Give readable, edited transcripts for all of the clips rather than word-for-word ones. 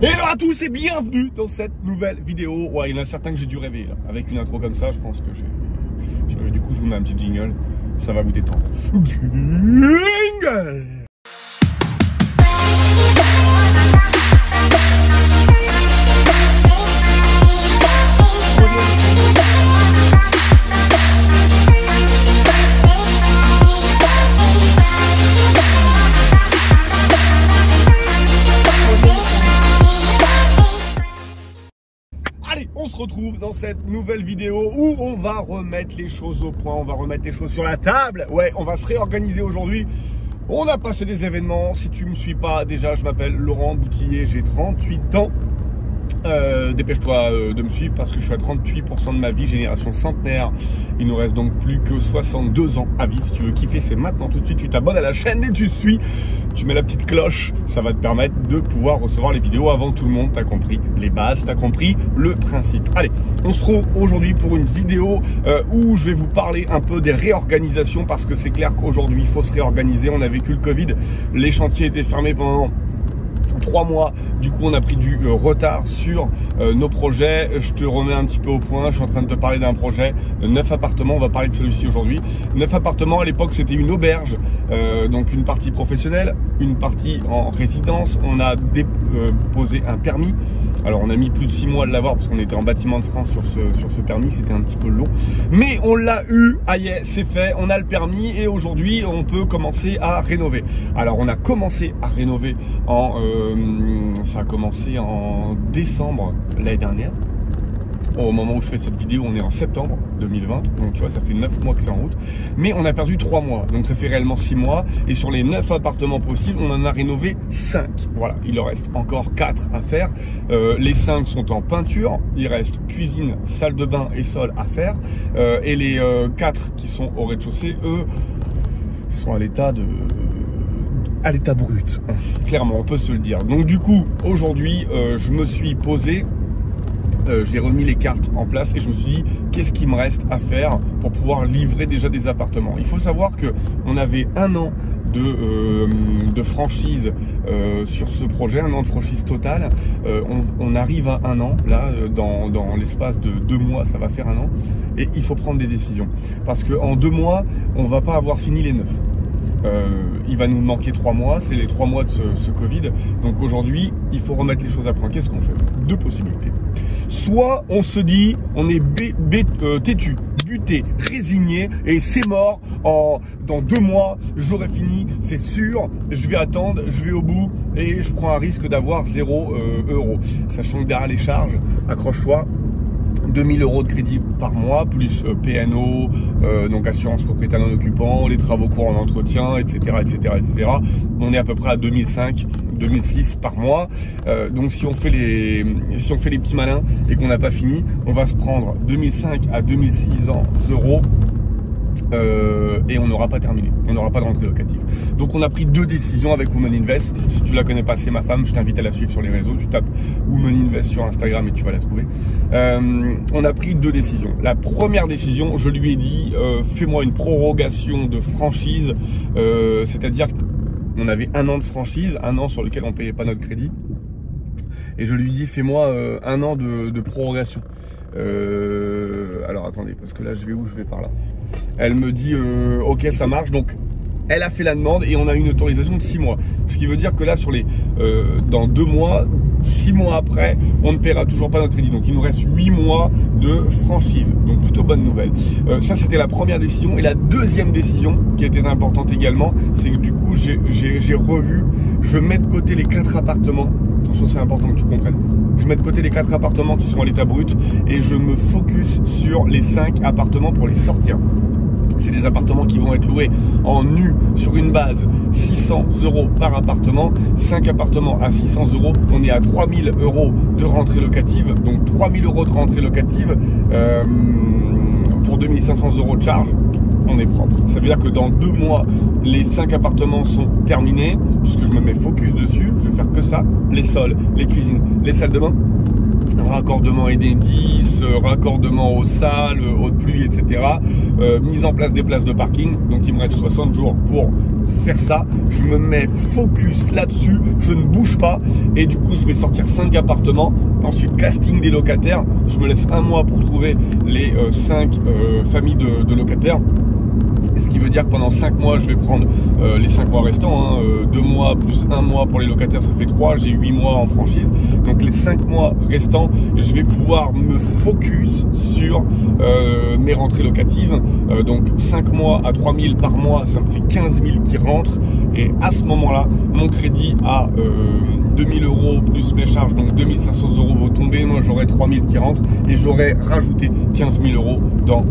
Hello à tous et bienvenue dans cette nouvelle vidéo. Ouais, il y en a certains que j'ai dû rêver là. Avec une intro comme ça, je pense que j'ai... Du coup, je vous mets un petit jingle. Ça va vous détendre. Jingle! Allez, on se retrouve dans cette nouvelle vidéo où on va remettre les choses au point, on va remettre les choses sur la table. Ouais, on va se réorganiser aujourd'hui. On a passé des événements. Si tu me suis pas déjà, je m'appelle Laurent Boutillier, j'ai 38 ans. Dépêche-toi de me suivre parce que je suis à 38% de ma vie, génération centenaire. Il nous reste donc plus que 62 ans à vivre. Si tu veux kiffer, c'est maintenant tout de suite. Tu t'abonnes à la chaîne et tu suis. Tu mets la petite cloche. Ça va te permettre de pouvoir recevoir les vidéos avant tout le monde. T'as compris les bases, t'as compris le principe. Allez, on se retrouve aujourd'hui pour une vidéo où je vais vous parler un peu des réorganisations parce que c'est clair qu'aujourd'hui, il faut se réorganiser. On a vécu le Covid. Les chantiers étaient fermés pendant 3 mois, du coup on a pris du retard sur nos projets. Je te remets un petit peu au point, je suis en train de te parler d'un projet, 9 appartements, on va parler de celui-ci aujourd'hui. 9 appartements, à l'époque c'était une auberge, donc une partie professionnelle, une partie en résidence. On a déposé un permis, alors on a mis plus de 6 mois à l'avoir parce qu'on était en bâtiment de France sur ce permis, c'était un petit peu long. Mais on l'a eu, aïe, c'est fait, on a le permis et aujourd'hui on peut commencer à rénover. Alors on a commencé à rénover ça a commencé en décembre l'année dernière. Au moment où je fais cette vidéo, on est en septembre 2020. Donc tu vois, ça fait 9 mois que c'est en route. Mais on a perdu 3 mois. Donc ça fait réellement 6 mois. Et sur les 9 appartements possibles, on en a rénové 5. Voilà, il en reste encore 4 à faire. Les 5 sont en peinture. Il reste cuisine, salle de bain et sol à faire. Et les 4 qui sont au rez-de-chaussée, eux, sont à l'état brut, clairement, on peut se le dire. Donc du coup, aujourd'hui, je me suis posé, j'ai remis les cartes en place et je me suis dit, qu'est-ce qu'il me reste à faire pour pouvoir livrer déjà des appartements. Il faut savoir que on avait 1 an de franchise sur ce projet, 1 an de franchise totale. On arrive à 1 an, là, dans l'espace de 2 mois, ça va faire 1 an. Et il faut prendre des décisions. Parce qu'en 2 mois, on va pas avoir fini les 9. Il va nous manquer 3 mois, c'est les 3 mois de ce Covid. Donc aujourd'hui, il faut remettre les choses à point. Qu'est-ce qu'on fait? 2 possibilités. Soit on se dit, on est têtu, buté, résigné et c'est mort. Dans 2 mois, j'aurai fini, c'est sûr. Je vais attendre, je vais au bout et je prends un risque d'avoir 0 euros. Sachant que derrière les charges, accroche-toi. 2000 euros de crédit par mois, plus PNO, donc assurance propriétaire non occupant, les travaux courants en entretien, etc., etc., etc. On est à peu près à 2005, 2006 par mois. Donc si on fait les petits malins et qu'on n'a pas fini, on va se prendre 2005 à 2600 euros. Et on n'aura pas terminé, on n'aura pas de rentrée locative. Donc on a pris 2 décisions avec Women Invest. Si tu la connais pas, c'est ma femme, je t'invite à la suivre sur les réseaux. Tu tapes Women Invest sur Instagram et tu vas la trouver. On a pris 2 décisions. La première décision, je lui ai dit, fais-moi une prorogation de franchise, c'est-à-dire qu'on avait 1 an de franchise, 1 an sur lequel on payait pas notre crédit. Et je lui dis, fais-moi 1 an de prorogation. Alors attendez, parce que là je vais où? Je vais par là. Elle me dit ok, ça marche. Donc elle a fait la demande et on a une autorisation de 6 mois. Ce qui veut dire que là sur les dans 2 mois, 6 mois après, on ne paiera toujours pas notre crédit. Donc il nous reste 8 mois de franchise. Donc plutôt bonne nouvelle. Ça c'était la première décision. Et la deuxième décision qui était importante également, c'est que du coup j'ai revu, je mets de côté les 4 appartements. Attention, c'est important que tu comprennes. Je mets de côté les 4 appartements qui sont à l'état brut et je me focus sur les 5 appartements pour les sortir. C'est des appartements qui vont être loués en nu sur une base 600 euros par appartement. 5 appartements à 600 euros. On est à 3000 euros de rentrée locative. Donc 3000 euros de rentrée locative pour 2500 euros de charge. On est propre. Ça veut dire que dans 2 mois, les 5 appartements sont terminés, puisque je me mets focus dessus. Je vais faire que ça. Les sols, les cuisines, les salles de bain. raccordement Enedis, raccordement aux salles, haute pluie, etc. Mise en place des places de parking. Donc il me reste 60 jours pour faire ça. Je me mets focus là-dessus, je ne bouge pas et du coup je vais sortir 5 appartements. Ensuite casting des locataires. Je me laisse un mois pour trouver les 5 familles de locataires. Ce qui veut dire que pendant 5 mois, je vais prendre les 5 mois restants, 2 mois plus 1 mois pour les locataires, ça fait 3, j'ai 8 mois en franchise. Donc les 5 mois restants, je vais pouvoir me focus sur mes rentrées locatives. Donc 5 mois à 3 000 par mois, ça me fait 15 000 qui rentrent. Et à ce moment-là, mon crédit à 2 000 € plus mes charges, donc 2 500 € vont tomber. Moi, j'aurai 3 000 qui rentrent et j'aurai rajouté 15 000 € dans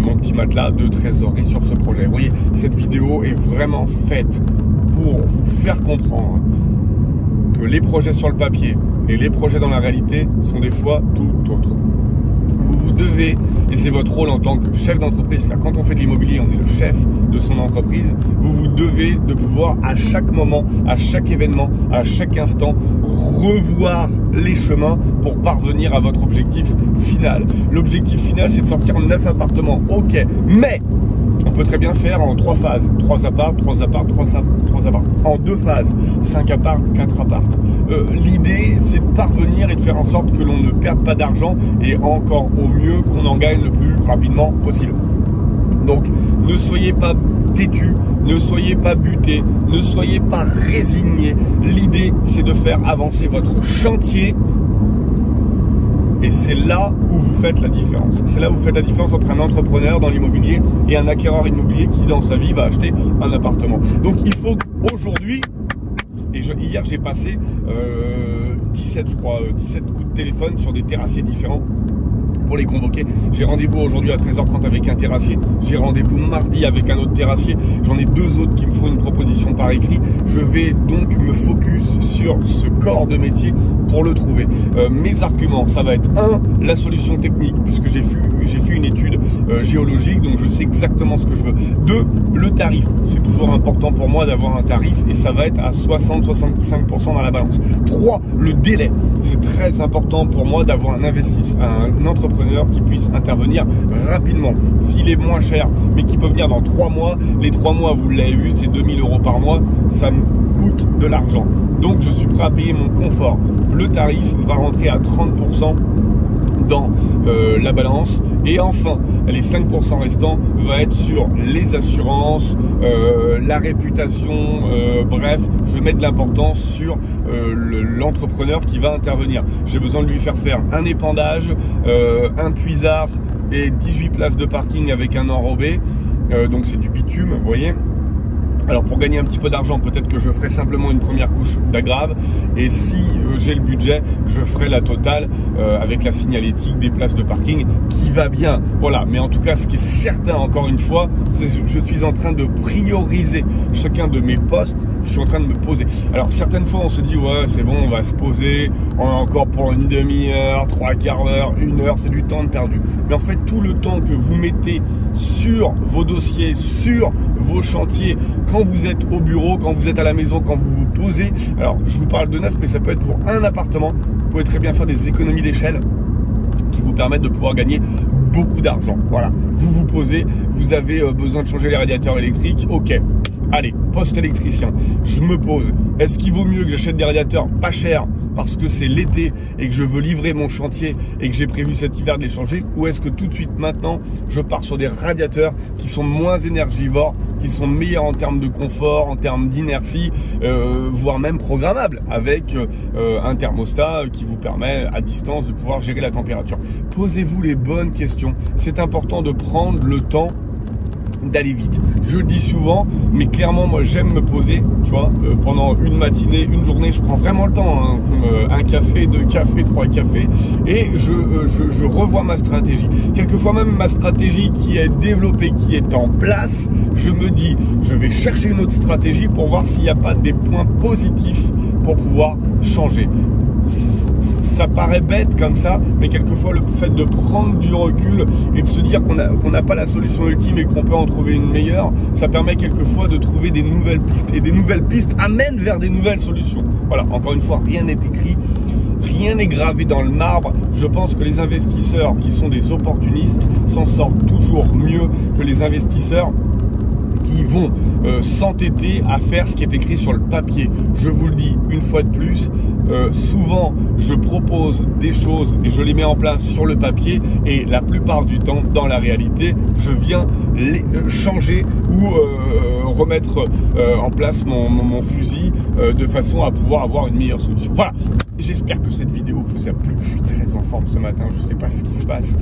mon petit matelas de trésorerie sur ce projet. Vous voyez, cette vidéo est vraiment faite pour vous faire comprendre que les projets sur le papier et les projets dans la réalité sont des fois tout autres. Vous devez, et c'est votre rôle en tant que chef d'entreprise, car quand on fait de l'immobilier, on est le chef de son entreprise, vous devez de pouvoir à chaque moment, à chaque événement, à chaque instant, revoir les chemins pour parvenir à votre objectif final. L'objectif final, c'est de sortir 9 appartements, ok, mais on peut très bien faire en 3 phases, 3 apparts, 3 apparts, 3 apparts, en 2 phases, 5 apparts, 4 apparts. L'idée, c'est de parvenir et de faire en sorte que l'on ne perde pas d'argent et encore au mieux qu'on en gagne le plus rapidement possible. Donc, ne soyez pas têtu, ne soyez pas buté, ne soyez pas résigné. L'idée, c'est de faire avancer votre chantier. Et c'est là où vous faites la différence. C'est là où vous faites la différence entre un entrepreneur dans l'immobilier et un acquéreur immobilier qui, dans sa vie, va acheter un appartement. Donc, il faut qu'aujourd'hui, et hier, j'ai passé 17 coups de téléphone sur des terrassiers différents pour les convoquer. J'ai rendez-vous aujourd'hui à 13h30 avec un terrassier. J'ai rendez-vous mardi avec un autre terrassier. J'en ai 2 autres qui me font une proposition par écrit. Je vais donc me focus sur ce corps de métier pour le trouver. Mes arguments, ça va être 1, la solution technique, puisque j'ai fait une étude géologique, donc je sais exactement ce que je veux. 2, le tarif. C'est toujours important pour moi d'avoir un tarif et ça va être à 60-65% dans la balance. 3, le délai. C'est très important pour moi d'avoir un entrepreneur qui puisse intervenir rapidement. S'il est moins cher, mais qui peut venir dans 3 mois, les 3 mois, vous l'avez vu, c'est 2 000 € par mois, ça me coûte de l'argent. Donc, je suis prêt à payer mon confort. Le tarif va rentrer à 30% dans la balance. Et enfin, les 5% restants va être sur les assurances, la réputation, bref, je mets de l'importance sur l'entrepreneur qui va intervenir. J'ai besoin de lui faire un épandage, un puisard et 18 places de parking avec un enrobé. Donc c'est du bitume, vous voyez. Alors pour gagner un petit peu d'argent, peut-être que je ferai simplement une première couche d'aggrave. Et si j'ai le budget, je ferai la totale avec la signalétique des places de parking qui va bien. Voilà, mais en tout cas, ce qui est certain, encore une fois, c'est que je suis en train de prioriser chacun de mes postes. Je suis en train de me poser. Alors certaines fois, on se dit, ouais, c'est bon, on va se poser. On a encore pour une demi-heure, 3 quarts d'heure, 1 heure, c'est du temps de perdu. Mais en fait, tout le temps que vous mettez sur vos dossiers, sur vos chantiers, quand vous êtes au bureau, quand vous êtes à la maison, quand vous vous posez, alors je vous parle de neuf, mais ça peut être pour un appartement, vous pouvez très bien faire des économies d'échelle qui vous permettent de pouvoir gagner beaucoup d'argent. Voilà, vous vous posez, vous avez besoin de changer les radiateurs électriques, ok, allez, poste électricien, je me pose, est-ce qu'il vaut mieux que j'achète des radiateurs pas chers parce que c'est l'été et que je veux livrer mon chantier et que j'ai prévu cet hiver de les changer, ou est-ce que tout de suite maintenant je pars sur des radiateurs qui sont moins énergivores, qui sont meilleurs en termes de confort, en termes d'inertie, voire même programmables, avec un thermostat qui vous permet à distance de pouvoir gérer la température. Posez-vous les bonnes questions. C'est important de prendre le temps d'aller vite. Je le dis souvent, mais clairement, moi, j'aime me poser, tu vois, pendant une matinée, une journée, je prends vraiment le temps, hein, un café, 2 cafés, 3 cafés, et je revois ma stratégie. Quelquefois même ma stratégie qui est développée, qui est en place, je me dis, je vais chercher une autre stratégie pour voir s'il n'y a pas des points positifs pour pouvoir changer. Ça paraît bête comme ça, mais quelquefois le fait de prendre du recul et de se dire qu'on n'a pas la solution ultime et qu'on peut en trouver une meilleure, ça permet quelquefois de trouver des nouvelles pistes. Et des nouvelles pistes amènent vers des nouvelles solutions. Voilà, encore une fois, rien n'est écrit, rien n'est gravé dans le marbre. Je pense que les investisseurs qui sont des opportunistes s'en sortent toujours mieux que les investisseurs qui vont s'entêter à faire ce qui est écrit sur le papier. Je vous le dis une fois de plus, souvent je propose des choses et je les mets en place sur le papier, et la plupart du temps, dans la réalité, je viens les changer ou remettre en place mon fusil de façon à pouvoir avoir une meilleure solution. Voilà. J'espère que cette vidéo vous a plu. Je suis très en forme ce matin, je ne sais pas ce qui se passe.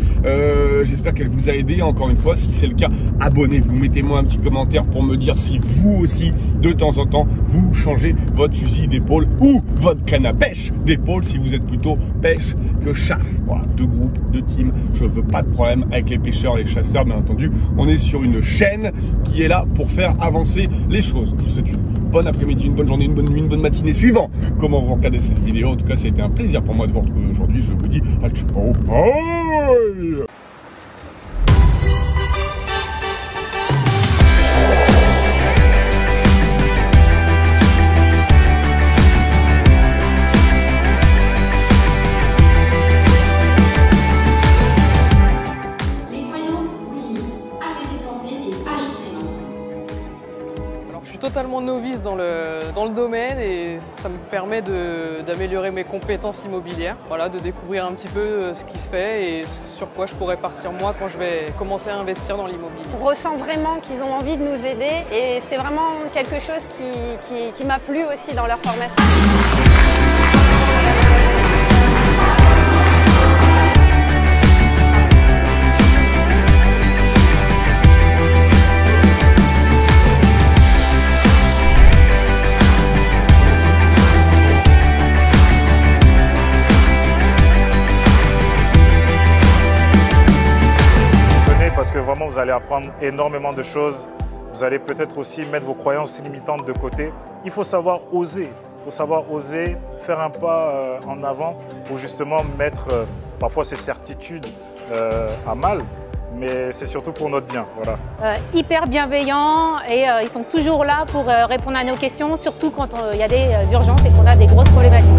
J'espère qu'elle vous a aidé. Encore une fois, si c'est le cas, abonnez-vous, mettez-moi un petit commentaire pour me dire si vous aussi, de temps en temps, vous changez votre fusil d'épaule ou votre canne à pêche d'épaule si vous êtes plutôt pêche que chasse. Voilà, deux groupes, deux teams. Je veux pas de problème avec les pêcheurs et les chasseurs, bien entendu. On est sur une chaîne qui est là pour faire avancer les choses. Je vous souhaite une bonne après-midi, une bonne journée, une bonne nuit, une bonne matinée, suivant comment vous regardez cette vidéo. En tout cas, ça a été un plaisir pour moi de vous retrouver aujourd'hui. Je vous dis à ciao, bye. Totalement novice dans le domaine, et ça me permet d'améliorer mes compétences immobilières, voilà, de découvrir un petit peu ce qui se fait et sur quoi je pourrais partir moi quand je vais commencer à investir dans l'immobilier. On ressent vraiment qu'ils ont envie de nous aider, et c'est vraiment quelque chose qui m'a plu aussi dans leur formation. Parce que vraiment, vous allez apprendre énormément de choses. Vous allez peut-être aussi mettre vos croyances limitantes de côté. Il faut savoir oser. Il faut savoir oser faire un pas en avant pour justement mettre parfois ses certitudes à mal. Mais c'est surtout pour notre bien. Voilà. Hyper bienveillants, et ils sont toujours là pour répondre à nos questions, surtout quand il y a des urgences et qu'on a des grosses problématiques.